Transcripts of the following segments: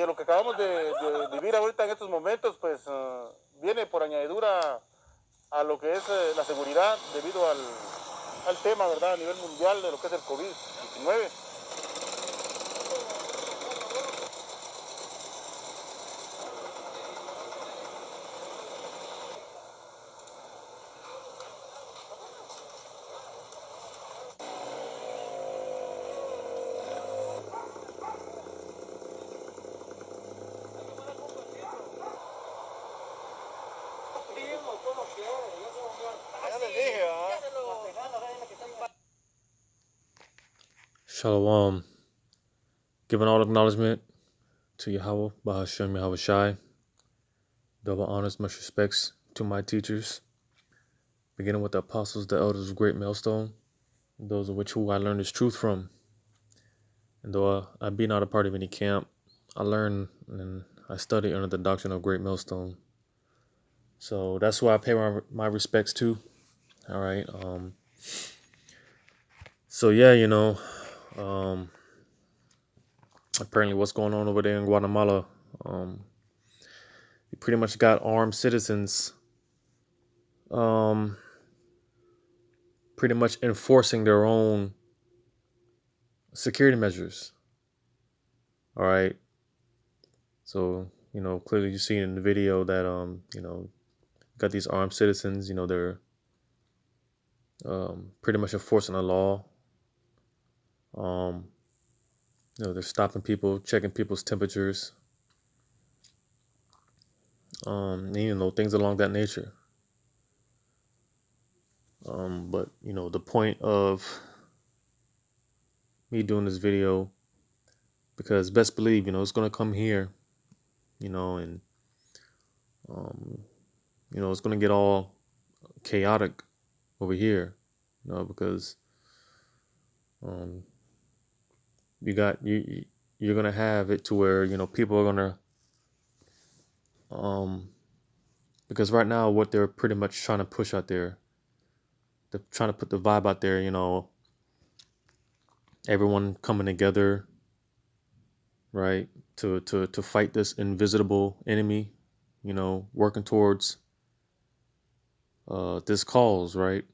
lo que acabamos de vivir ahorita en estos momentos, pues viene por añadidura a lo que es la seguridad debido al tema, ¿verdad? A nivel mundial de lo que es el COVID-19. Shalom. Giving all acknowledgement to Yahweh, Bahashem Yahweh Shai. Double honors, much respects to my teachers, beginning with the apostles, the elders of Great Millstone, those of which who I learned this truth from. And though I be not a part of any camp, I learn and I study under the doctrine of Great Millstone. So that's why I pay my respects to. All right. So yeah, apparently what's going on over there in Guatemala, you pretty much got armed citizens pretty much enforcing their own security measures. All right. So, clearly you see in the video that, got these armed citizens, they're pretty much enforcing the law. They're stopping people, checking people's temperatures, things along that nature. But, the point of me doing this video, because best believe, it's going to come here, and, it's going to get all chaotic over here, because you're going to have it to where, people are going to, because right now what they're pretty much trying to push out there, they're trying to put the vibe out there, everyone coming together, right, to fight this invisible enemy, working towards this cause, right?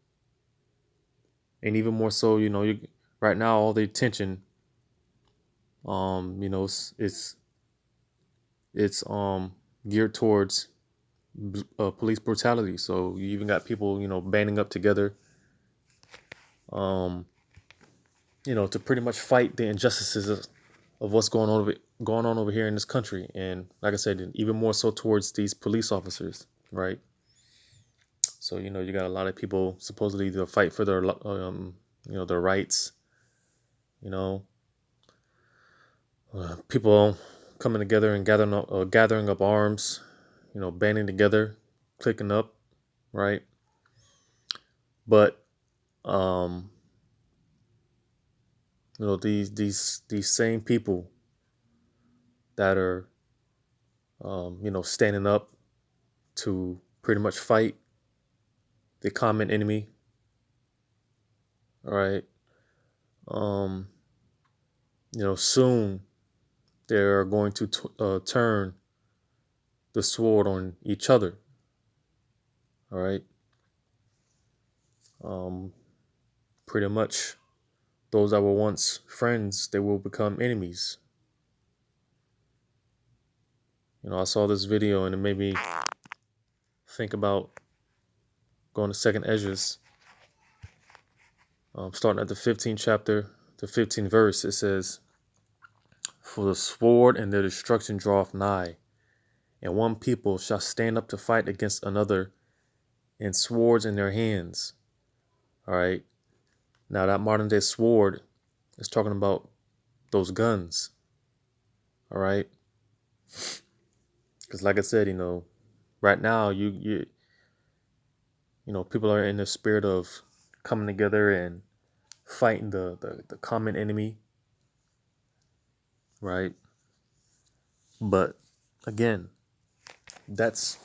And even more so, right now all the attention, it's geared towards police brutality. So you even got people, banding up together, to pretty much fight the injustices of what's going on over here in this country. And like I said, even more so towards these police officers, right? So, you got a lot of people supposedly to fight for their, their rights, people coming together and gathering up arms, banding together, clicking up, right? But, these same people that are, standing up to pretty much fight the common enemy. All right. Soon they're going to turn the sword on each other. All right. Pretty much those that were once friends, they will become enemies. I saw this video and it made me think about going to Second Esdras, starting at the 15th chapter, the 15th verse. It says, "For the sword and their destruction draweth nigh, and one people shall stand up to fight against another, and swords in their hands." All right. Now that modern day sword is talking about those guns. All right. Because like I said, right now you people are in the spirit of coming together and fighting the common enemy. Right. But again, that's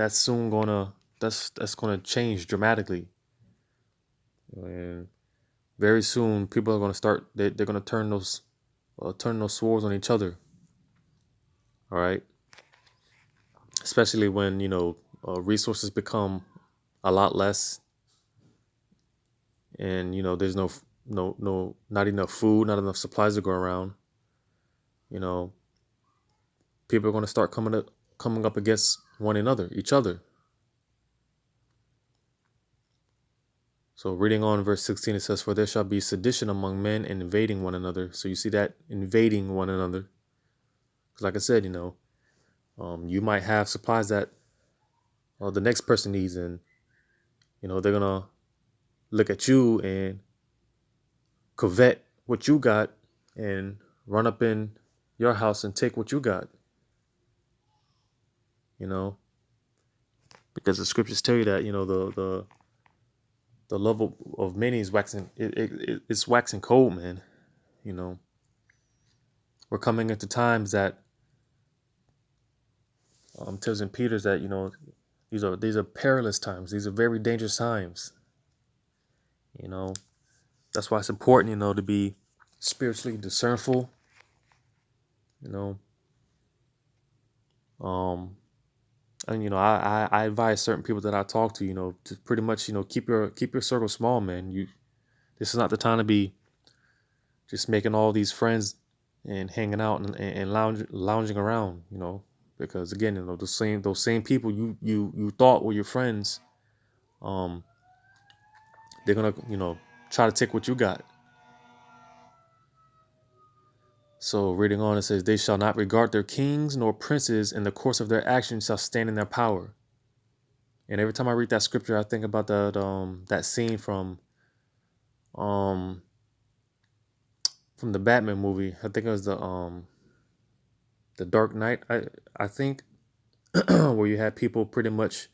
soon gonna change dramatically. And very soon people are gonna start they're gonna turn those swords on each other. All right. Especially when, resources become a lot less, and, there's not enough food, not enough supplies to go around. You know, people are going to start coming up against each other. So reading on verse 16, it says, "For there shall be sedition among men, and invading one another." So you see that, invading one another. Because like I said, you might have supplies that the next person needs, and they're gonna look at you and covet what you got and run up in your house and take what you got. Because the scriptures tell you that the love of many is waxing, it's waxing cold, man. We're coming into times that tells in Peter's that these are perilous times. These are very dangerous times. That's why it's important, to be spiritually discernful. And I advise certain people that I talk to, to pretty much, keep your circle small, man. This is not the time to be just making all these friends and hanging out and lounging around, because again, those same people you thought were your friends, they're gonna, try to take what you got. So reading on, it says, "They shall not regard their kings nor princes, in the course of their actions shall stand in their power." And every time I read that scripture, I think about that scene from the Batman movie. I think it was the Dark Knight. I think where you had people pretty much,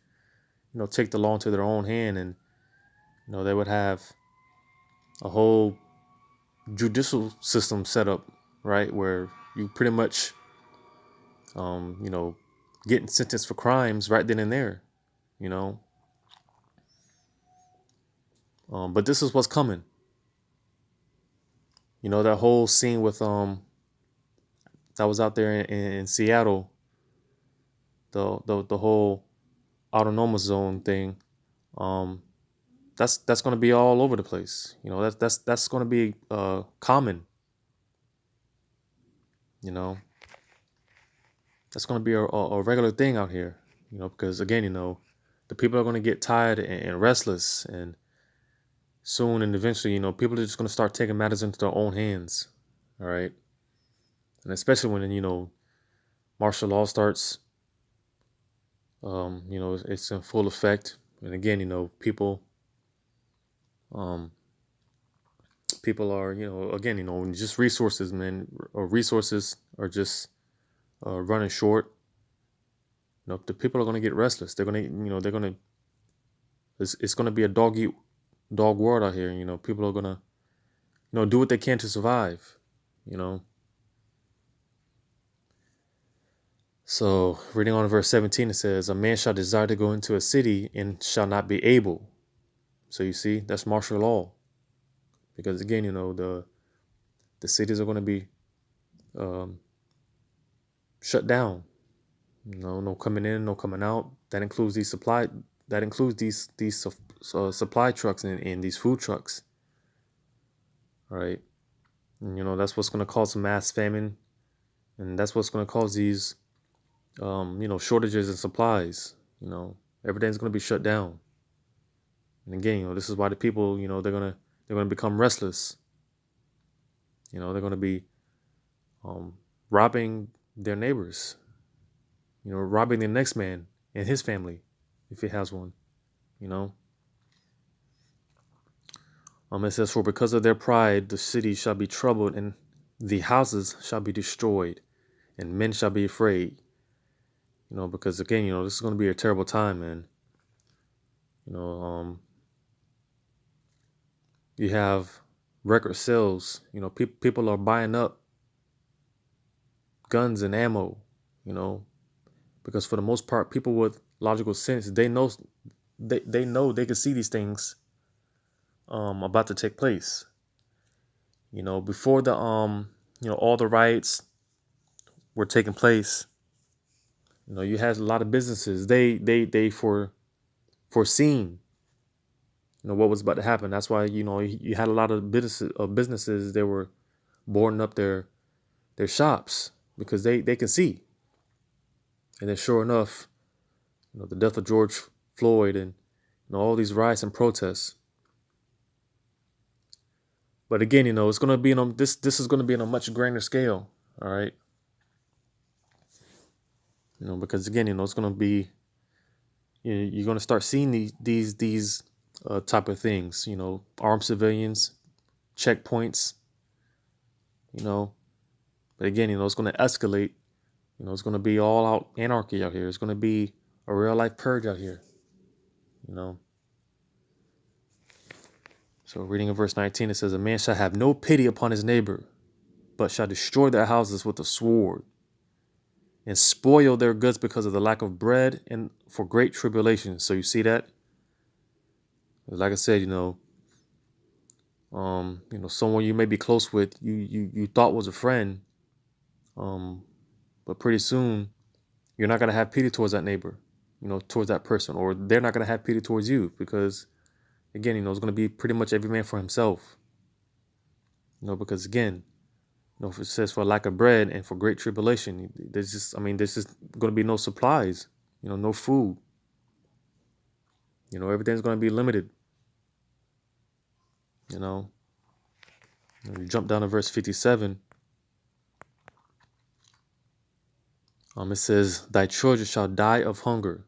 take the law into their own hand, and they would have a whole judicial system set up, right, where you pretty much getting sentenced for crimes right then and there, but this is what's coming. That whole scene with that was out there in Seattle, the whole autonomous zone thing. That's going to be all over the place. That's going to be common. That's going to be a regular thing out here. Because again, the people are going to get tired and restless, and soon and eventually, people are just going to start taking matters into their own hands. All right. And especially when, martial law starts, it's in full effect. And again, people are, again, just resources, man, or resources are just running short. The people are going to get restless. They're going to, it's going to be a dog world out here. People are going to, do what they can to survive, So reading on verse 17, it says, "A man shall desire to go into a city and shall not be able." So you see, that's martial law. Because again, the cities are going to be shut down. No coming in, no coming out. That includes these supply supply trucks and these food trucks. Right. And that's what's going to cause mass famine, and that's what's going to cause these shortages in supplies. Everything's going to be shut down. And again, this is why the people, they're going to become restless. They're going to be robbing their neighbors, robbing the next man and his family, if he has one, It says, "For because of their pride, the city shall be troubled, and the houses shall be destroyed, and men shall be afraid." Because again, this is going to be a terrible time, man. You have record sales. People are buying up guns and ammo. Because for the most part, people with logical sense, they know they can see these things about to take place. Before the all the riots were taking place, You know, you had a lot of businesses. They foreseen, you know, what was about to happen. That's why, you know, you had a lot of businesses. They were boarding up their shops because they can see. And then sure enough, you know, the death of George Floyd and, you know, all these riots and protests. But again, you know, it's gonna be this is gonna be on a much grander scale. All right. You know, because again, you know, it's gonna be, you know, you're gonna start seeing these type of things. You know, armed civilians, checkpoints. You know, but again, you know, it's gonna escalate. You know, it's gonna be all out anarchy out here. It's gonna be a real life purge out here. You know. So reading in verse 19, it says, "A man shall have no pity upon his neighbor, but shall destroy their houses with a sword, and spoil their goods because of the lack of bread and for great tribulation." So you see that? Like I said, you know, someone you may be close with, you thought was a friend, but pretty soon you're not gonna have pity towards that neighbor, you know, towards that person, or they're not gonna have pity towards you because, again, you know, it's gonna be pretty much every man for himself. You know, because again, you know, if it says for lack of bread and for great tribulation, there's just gonna be no supplies, you know, no food. You know, everything's gonna be limited. You know, you jump down to verse 57. It says, "Thy children shall die of hunger,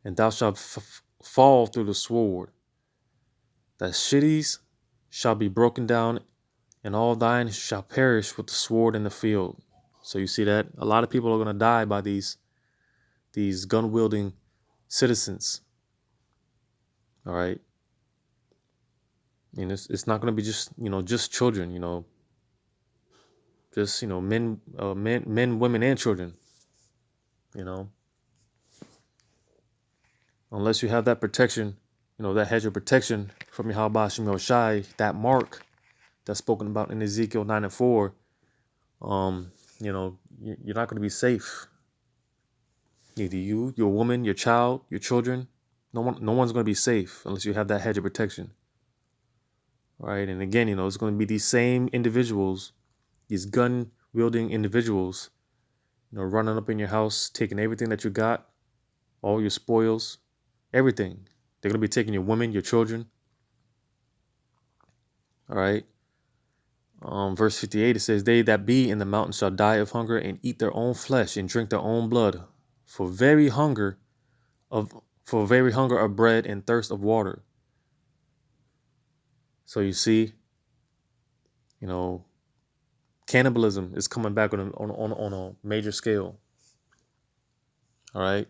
and thou shalt fall through the sword. Thy cities shall be broken down, and all thine shall perish with the sword in the field." So you see that a lot of people are going to die by these gun wielding citizens. All right. And it's not going to be just, you know, just children, you know, just, you know, men, women, and children, you know, unless you have that protection, you know, that hedge of protection from Yahweh Shem Shai, that mark that's spoken about in Ezekiel 9:4. You know, you're not going to be safe. Either you, your woman, your child, your children, no one's going to be safe unless you have that hedge of protection. Right. And again, you know, it's going to be these same individuals, these gun wielding individuals, you know, running up in your house, taking everything that you got, all your spoils, everything. They're going to be taking your women, your children. All right. Verse 58, it says, "They that be in the mountains shall die of hunger and eat their own flesh and drink their own blood, for very hunger of bread and thirst of water." So you see, you know, cannibalism is coming back on a major scale. All right.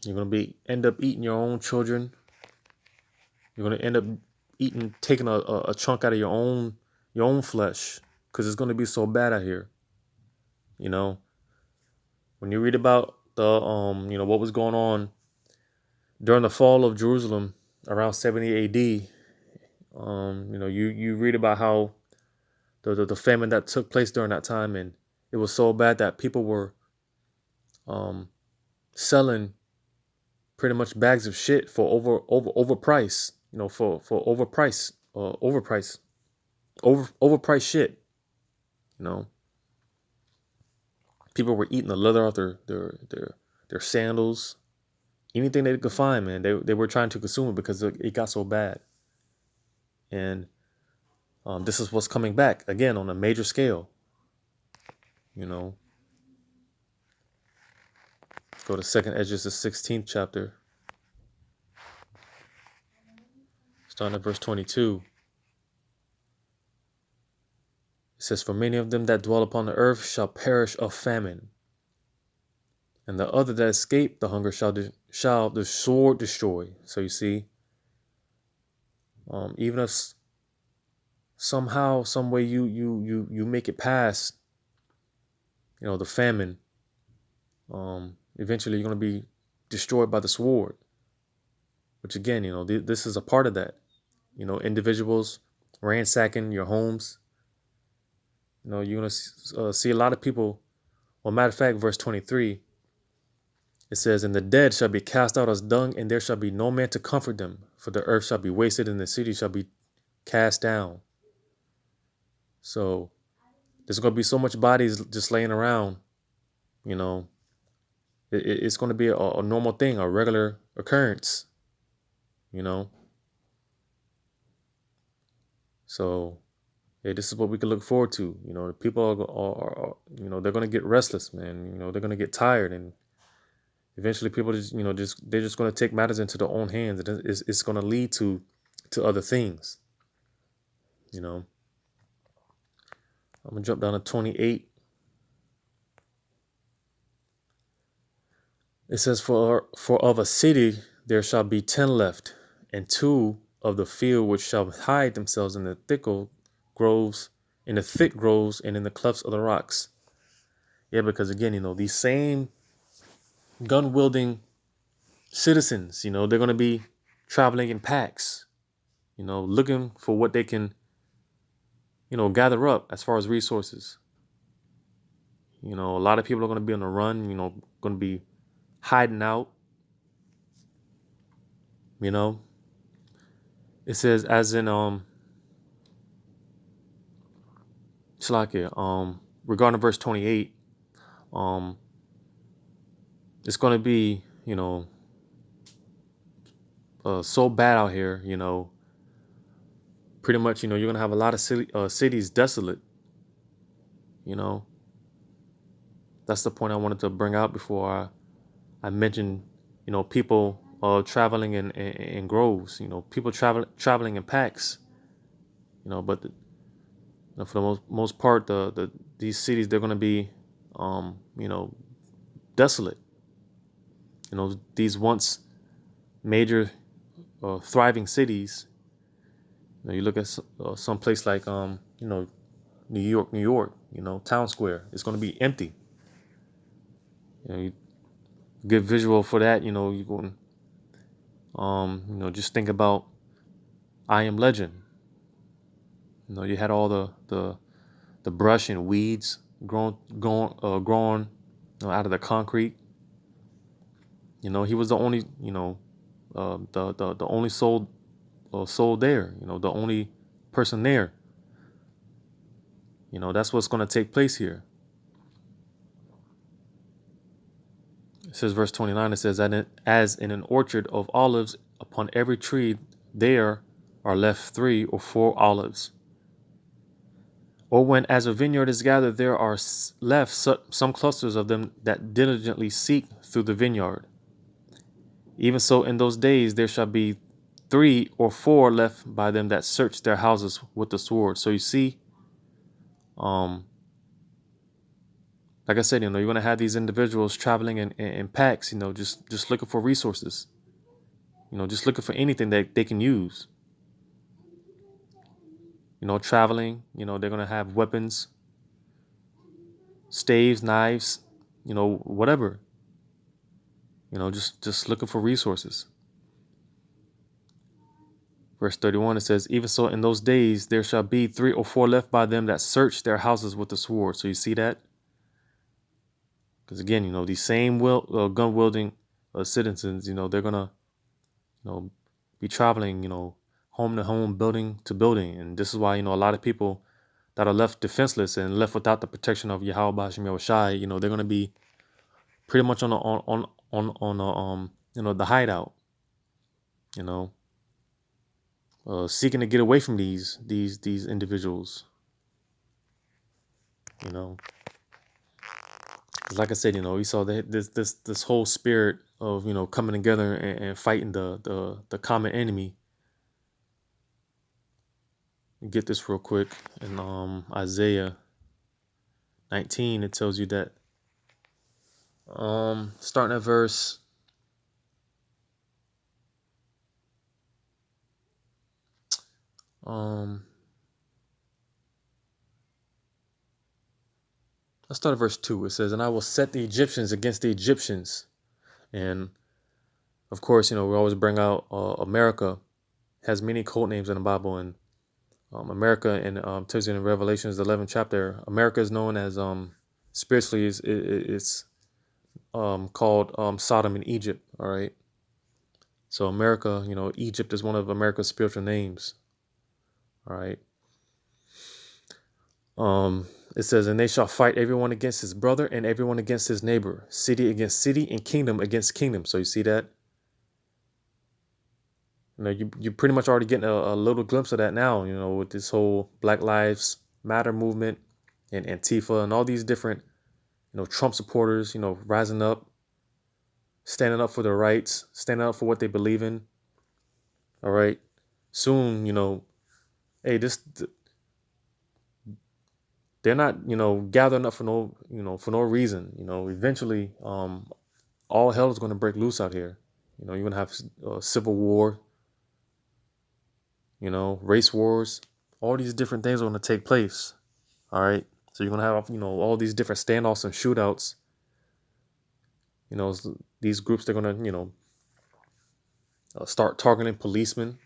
You're gonna end up eating your own children. You're gonna end up taking a chunk out of your own flesh, because it's gonna be so bad out here. You know, when you read about the you know, what was going on during the fall of Jerusalem around 70 AD, you know, you read about how the famine that took place during that time, and it was so bad that people were selling pretty much bags of shit for overpriced, you know, for overpriced shit. You know, people were eating the leather off their sandals, anything they could find, man. They were trying to consume it because it got so bad. And this is what's coming back again on a major scale. You know, go to 2nd Esdras, the 16th chapter, starting at verse 22. It says, "For many of them that dwell upon the earth shall perish of famine, and the other that escape the hunger shall the sword destroy." So you see, even if somehow, some way you make it past, you know, the famine, eventually you're going to be destroyed by the sword. Which again, you know, this is a part of that. You know, individuals ransacking your homes, you're going to see a lot of people. Well, matter of fact, verse 23, it says, "And the dead shall be cast out as dung, and there shall be no man to comfort them. For the earth shall be wasted, and the city shall be cast down." So there's going to be so much bodies just laying around, you know. It's going to be a normal thing, a regular occurrence, you know. So yeah, this is what we can look forward to. People are they're going to get restless, man. They're going to get tired, and eventually people they're just going to take matters into their own hands. And it's going to lead to other things, you know. I'm going to jump down to 28. It says, for of a city there shall be 10 left, and 2 of the field which shall hide themselves in the thick groves, and in the clefts of the rocks. Yeah, because again, these same gun wielding citizens, they're going to be traveling in packs, looking for what they can, gather up as far as resources. A lot of people are going to be on the run, going to be hiding out. It says, as in Shalakia, regarding verse 28, it's going to be, so bad out here, pretty much, you're going to have a lot of cities desolate, That's the point I wanted to bring out before I mentioned, people traveling in groves, people traveling in packs, but for the most part, these cities, they're going to be, desolate. These once major thriving cities. You look at some place like, New York, Town Square. It's going to be empty. You get visual for that. You going, just think about I Am Legend. You had all the brush and weeds growing out of the concrete. He was the only, the only soul there. The only person there. That's what's going to take place here. It says, verse 29, it says, as in an orchard of olives, upon every tree there are left 3 or 4 olives. Or when as a vineyard is gathered, there are left some clusters of them that diligently seek through the vineyard. Even so, in those days there shall be 3 or 4 left by them that search their houses with the sword. So you see, like I said, you're going to have these individuals traveling in packs, just looking for resources, just looking for anything that they can use. Traveling, they're going to have weapons, staves, knives, whatever, just looking for resources. Verse 31, it says, even so, in those days, there shall be 3 or 4 left by them that search their houses with the sword. So you see that? Because again, these same gun wielding citizens, they're going to, be traveling, home to home, building to building. And this is why, a lot of people that are left defenseless and left without the protection of Yahweh B'Hashem Yahushai, they're going to be pretty much on the hideout, seeking to get away from these individuals, like I said, we saw that this whole spirit of coming together and fighting the common enemy. Get this real quick in Isaiah 19. It tells you that starting at verse let's start at verse 2. It says, and I will set the Egyptians against the Egyptians. And of course, we always bring out America has many code names in the Bible, and America, and tells you in Revelations, the 11th chapter, America is known as spiritually it's called Sodom and Egypt. All right. So America, Egypt is one of America's spiritual names. All right. It says, and they shall fight everyone against his brother and everyone against his neighbor, city against city and kingdom against kingdom. So you see that? You're pretty much already getting a little glimpse of that now, with this whole Black Lives Matter movement and Antifa and all these different, Trump supporters, rising up, standing up for their rights, standing up for what they believe in. All right. Soon, hey, they're not, gathering up for no reason. Eventually, all hell is going to break loose out here. You're going to have civil war, race wars, all these different things are going to take place. All right. So you're going to have, all these different standoffs and shootouts. These groups, they're going to, start targeting policemen.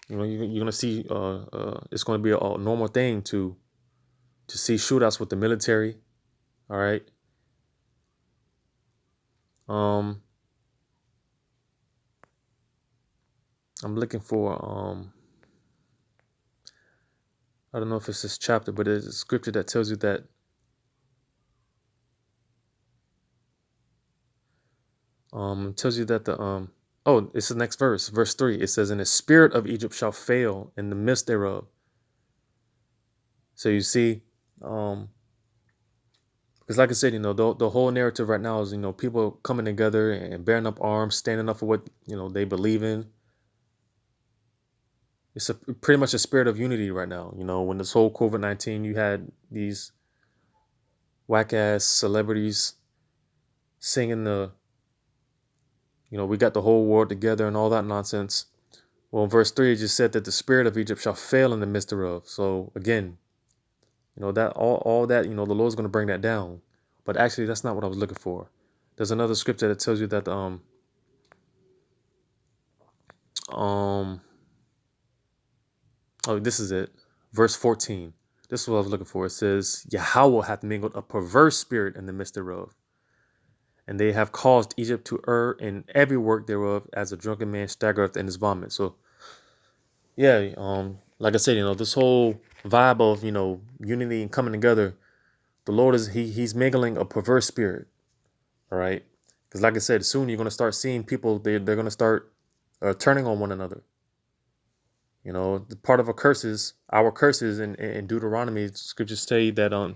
You're going to see, it's going to be a normal thing to see shootouts with the military. All right. I'm looking for, I don't know if it's this chapter, but it's a scripture that tells you that it's the next verse 3. It says, and the spirit of Egypt shall fail in the midst thereof. So you see, because like I said, the whole narrative right now is, people coming together and bearing up arms, standing up for what, they believe in. It's pretty much a spirit of unity right now. When this whole COVID-19, you had these whack ass celebrities singing we got the whole world together and all that nonsense. Well, in verse 3, it just said that the spirit of Egypt shall fail in the midst thereof. So again, that all that, the Lord's going to bring that down. But actually, that's not what I was looking for. There's another scripture that tells you that this is it. Verse 14. This is what I was looking for. It says, Yahweh hath mingled a perverse spirit in the midst thereof, and they have caused Egypt to err in every work thereof, as a drunken man staggereth in his vomit. So, yeah, like I said, this whole vibe of, unity and coming together, the Lord he's mingling a perverse spirit. All right. Because like I said, soon you're going to start seeing people, they're going to start turning on one another. The part of our curses in Deuteronomy, scriptures say that,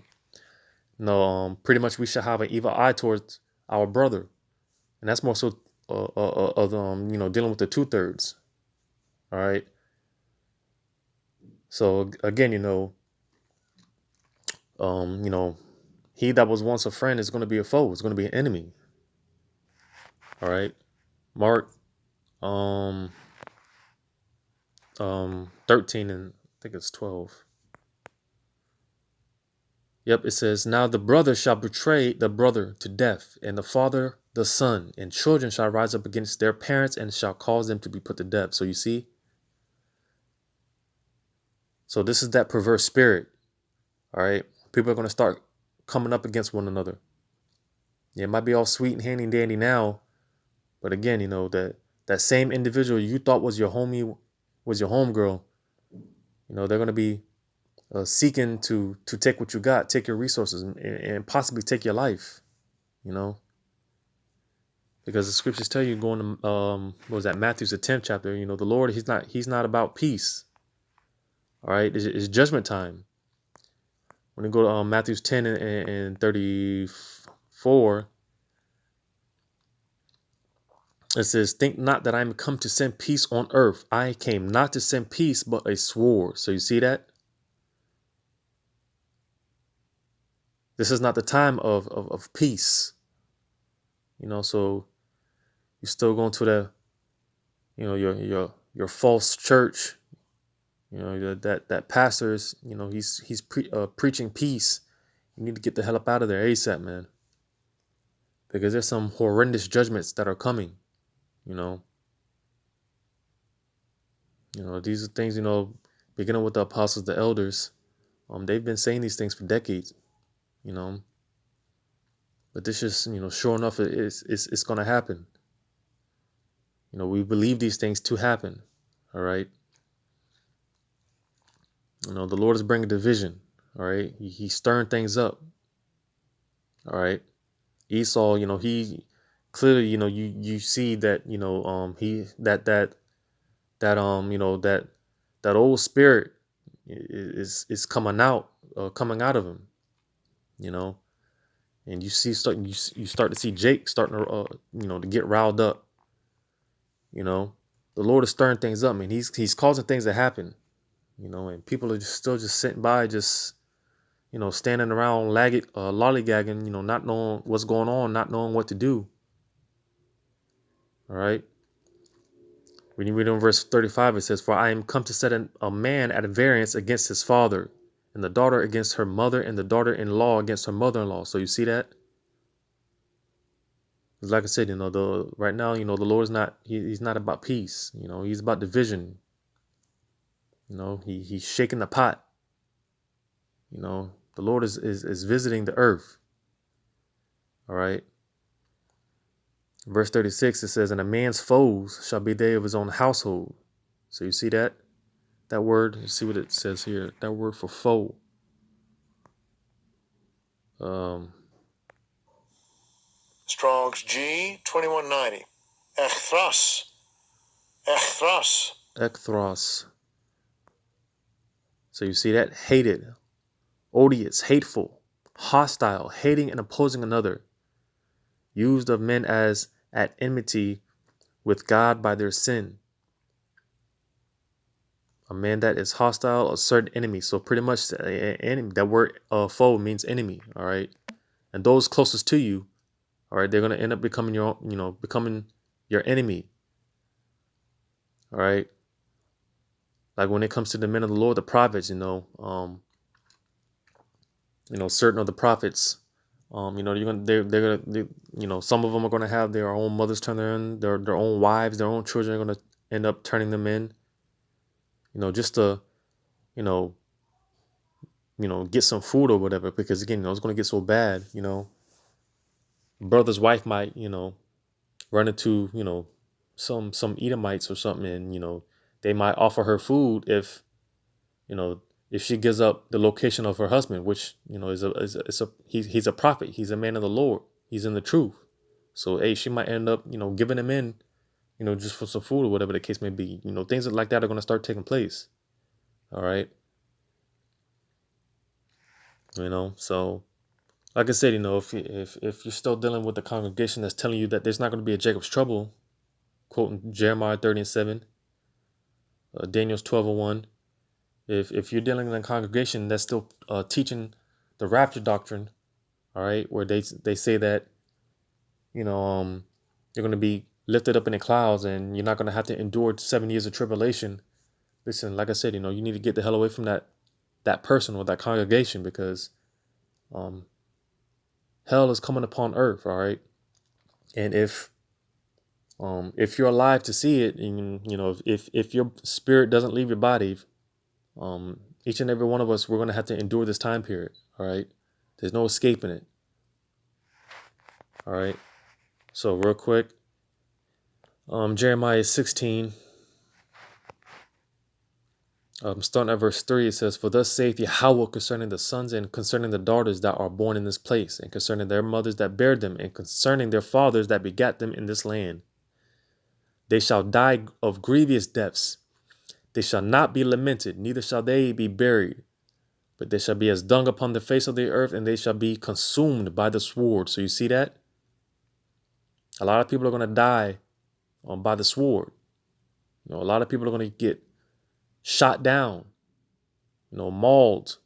pretty much we should have an evil eye towards our brother. And that's more so of dealing with the 2/3. All right. So again, he that was once a friend is going to be a foe. It's going to be an enemy. All right. Mark 13 and I think it's 12. Yep, it says, now the brother shall betray the brother to death, and the father the son, and children shall rise up against their parents and shall cause them to be put to death. So you see? So this is that perverse spirit. All right. People are going to start coming up against one another. Yeah, it might be all sweet and handy dandy now, but again, that same individual you thought was your homie, was your homegirl, they're going to be seeking to take what you got, take your resources, and possibly take your life, because the scriptures tell you, going to what was that, Matthew's the 10th chapter, the Lord, he's not about peace. All right, it's judgment time. When you go to Matthew's 10 and 34, it says, think not that I am come to send peace on earth. I came not to send peace, but a sword. So you see that? This is not the time of peace. So you're still going to the, your false church, that pastor's, he's preaching peace. You need to get the hell up out of there ASAP, man. Because there's some horrendous judgments that are coming, These are things, beginning with the apostles, the elders. They've been saying these things for decades, but this is, sure enough, it's going to happen. We believe these things to happen. All right. The Lord is bringing division. All right. He's stirring things up. All right. Esau, he clearly, you see that, he that old spirit is coming out of him, and you start to see Jake starting to to get riled up. The Lord is stirring things up, man. He's causing things to happen, and people are still just sitting by, just standing around lollygagging, not knowing what's going on, not knowing what to do. All right. When you read on verse 35, it says, "For I am come to set a man at a variance against his father, and the daughter against her mother, and the daughter-in-law against her mother-in-law." So you see that? Like I said, right now, the Lord is not, he's not about peace. He's about division. He's shaking the pot. The Lord is visiting the earth. All right. Verse 36, it says, "And a man's foes shall be they of his own household." So you see that word, you see what it says here, that word for foe. Strong's G 2190. Echthros. Ekthros. So you see that, hated, odious, hateful, hostile, hating and opposing another, used of men as at enmity with God by their sin. A man that is hostile, a certain enemy. So pretty much enemy, that word foe means enemy. All right. And those closest to you, all right, they're going to end up becoming becoming your enemy. All right. Like when it comes to the men of the Lord, the prophets, certain of the prophets, they're gonna, some of them are gonna have their own mothers turn their own wives, their own children are gonna end up turning them in, just to, get some food or whatever, because again, it's gonna get so bad, brother's wife might, run into, some Edomites or something, and, they might offer her food if she gives up the location of her husband, which, he's a prophet. He's a man of the Lord. He's in the truth. So, hey, she might end up, giving him in, just for some food or whatever the case may be. Things like that are going to start taking place. All right. So like I said, if you're still dealing with the congregation that's telling you that there's not going to be a Jacob's trouble, quoting Jeremiah 30:7, Daniel's 12:1. If you're dealing in a congregation that's still teaching the rapture doctrine, all right, where they say that, you're going to be lifted up in the clouds and you're not going to have to endure 7 years of tribulation. Listen, like I said, you need to get the hell away from that person or that congregation, because hell is coming upon earth. All right. And if you're alive to see it, and, if your spirit doesn't leave your body, each and every one of us, we're going to have to endure this time period. All right. There's no escaping it. All right. So real quick, Jeremiah 16, starting at verse 3, it says, "For thus saith Yahweh concerning the sons and concerning the daughters that are born in this place, and concerning their mothers that bare them, and concerning their fathers that begat them in this land. They shall die of grievous deaths. They shall not be lamented, neither shall they be buried. But they shall be as dung upon the face of the earth, and they shall be consumed by the sword." So you see that? A lot of people are going to die by the sword. A lot of people are going to get shot down, mauled,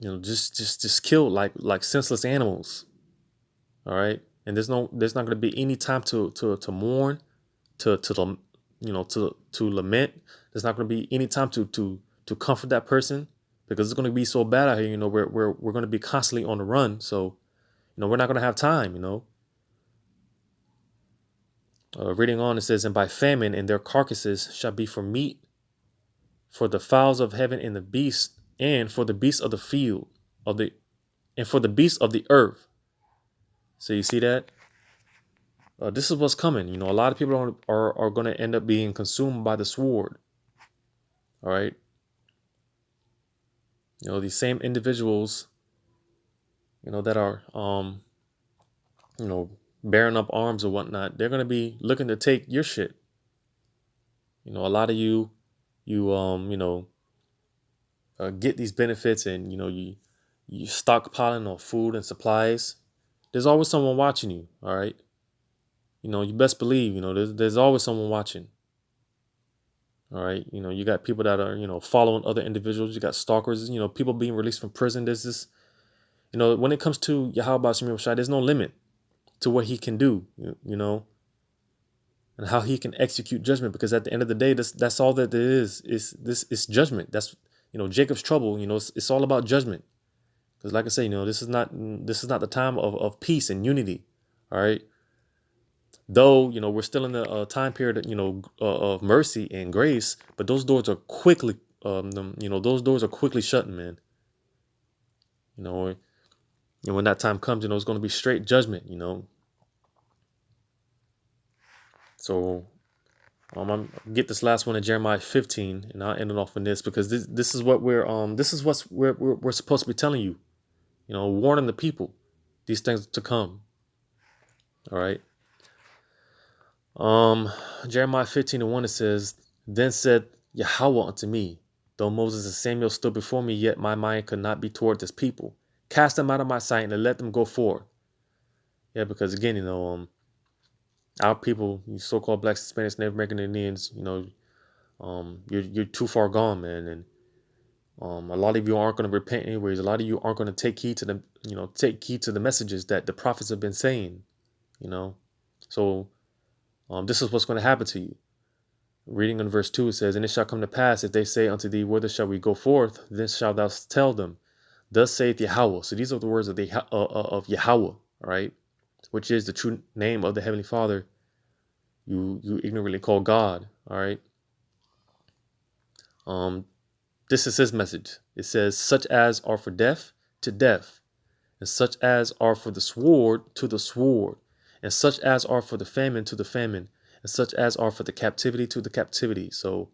just killed like senseless animals. All right. And there's not going to be any time to mourn, to lament. There's not going to be any time to comfort that person, because it's going to be so bad out here. We're going to be constantly on the run. So, we're not going to have time, reading on, it says, "And by famine, and their carcasses shall be for meat for the fowls of heaven and the beasts, and for the beasts of the field, and for the beasts of the earth. So you see that? This is what's coming. You know, a lot of people are going to end up being consumed by the sword. All right. You know, these same individuals, you know, that are, you know, bearing up arms or whatnot, they're going to be looking to take your shit. You know, a lot of you know, get these benefits, and, you know, you stockpiling on food and supplies. There's always someone watching you. All right. You know, you best believe, you know, there's always someone watching. All right. You know, you got people that are, you know, following other individuals. You got stalkers, you know, people being released from prison. There's this, you know, when it comes to Yahweh Shem Shai, there's no limit to what he can do, you know, and how he can execute judgment. Because at the end of the day, that's all that there is judgment. That's, you know, Jacob's trouble. You know, it's all about judgment. Because like I say, you know, this is not the time of peace and unity. All right. Though, you know, we're still in the time period, you know, of mercy and grace, but those doors are quickly, you know, those doors are quickly shutting, man. You know, and when that time comes, you know, it's going to be straight judgment, you know. So I'm get this last one in Jeremiah 15, and I'll end it off with this, because this is what we're supposed to be telling you, you know, warning the people these things to come. All right. Jeremiah 15:1, it says, "Then said Yahweh unto me, though Moses and Samuel stood before me, yet my mind could not be toward this people. Cast them out of my sight and let them go forth." Yeah, because again, you know, our people, you so-called blacks, Hispanics, Native American Indians, you know, you're too far gone, man, and a lot of you aren't going to repent anyways. A lot of you aren't going to take heed to the messages that the prophets have been saying, you know. So this is what's going to happen to you. Reading in verse 2, it says, "And it shall come to pass, if they say unto thee, Whither shall we go forth? Then shalt thou tell them, Thus saith Yahweh." So these are the words of Yahweh, all right, which is the true name of the Heavenly Father you ignorantly call God, all right. This is his message. It says, "Such as are for death, to death, and such as are for the sword, to the sword, and such as are for the famine, to the famine, and such as are for the captivity, to the captivity." So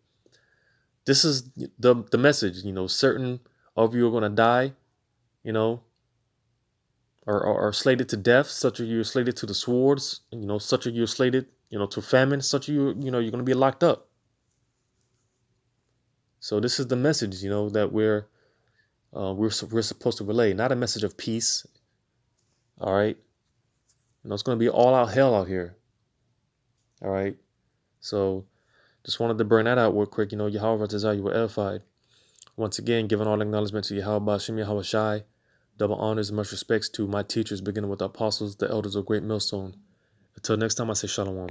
this is the message. You know, certain of you are going to die, you know, or are slated to death. Such are you slated to the swords, you know, such are you slated, you know, to famine. Such are you know, you're going to be locked up. So this is the message, you know, that we're supposed to relay, not a message of peace. All right. You know, it's going to be all out hell out here. All right. So just wanted to burn that out real quick. You know, Yahweh Razazah, you were edified. Once again, giving all acknowledgement to Yahweh Shem Yahweh Shai. Double honors and much respects to my teachers, beginning with the apostles, the elders of Great Millstone. Until next time, I say shalom.